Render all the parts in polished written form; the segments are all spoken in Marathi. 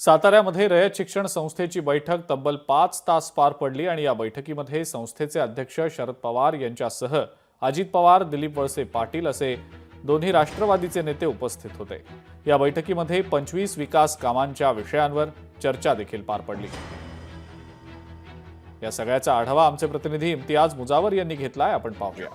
साताऱ्यामध्ये रयत शिक्षण संस्थेची बैठक तब्बल 5 तास पार पडली आणि या बैठकीमध्ये संस्थेचे अध्यक्ष शरद पवार यांच्यासह अजित पवार, दिलीप वळसे पाटील असे दोन्ही राष्ट्रवादीचे नेते उपस्थित होते। या बैठकीमध्ये 25 विकास कामांच्या विषयांवर चर्चा देखील पार पडली। या सगळ्याचा आढावा आमचे प्रतिनिधी इम्तियाज मुजावर यांनी घेतलाय, आपण पाहूया।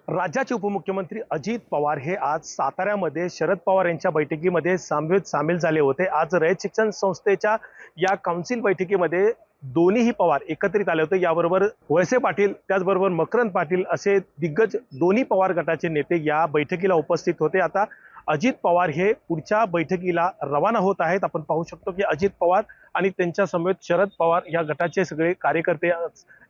राज्याचे उपमुख्यमंत्री अजित पवार हे आज साताऱ्यामध्ये शरद पवार यांच्या बैठकीमध्ये सामील झाले होते। आज रयत शिक्षण संस्थेच्या या काउन्सिल बैठकीमध्ये दोन्हीही पवार एकत्रित आले होते। याबरोबर वळसे पाटील त्याचबरोबर मकरंद पाटील असे दिग्गज दोन्ही पवार गटाचे नेते या बैठकीला उपस्थित होते। आता अजित पवार हे पुढच्या बैठकीला रवाना होत आहेत। आपण पाहू शकतो की अजित पवार आणि त्यांच्या समेत शरद पवार या गटाचे सगळे कार्यकर्ते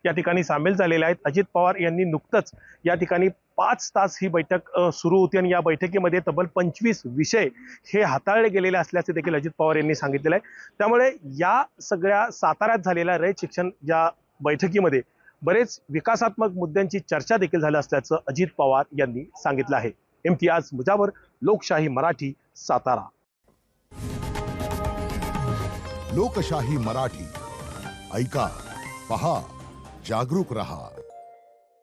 या ठिकाणी सामील झालेले आहेत। अजित पवार यांनी नुकतंच या ठिकाणी 5 तास ही बैठक सुरू होती आणि या बैठकीमध्ये तब्बल 25 विषय हे हाताळले गेलेले असल्याचे देखील अजित पवार यांनी सांगितलेले आहे। त्यामुळे या सगळ्या साताऱ्यात झालेल्या रयत शिक्षण या बैठकीमध्ये बरेच विकासात्मक मुद्द्यांची चर्चा देखील झाली असल्याचं अजित पवार यांनी सांगितलं आहे। इम्तियाज मुजावर, लोकशाही मराठी, सातारा। लोकशाही मराठी ऐका, पहा, जागरूक रहा।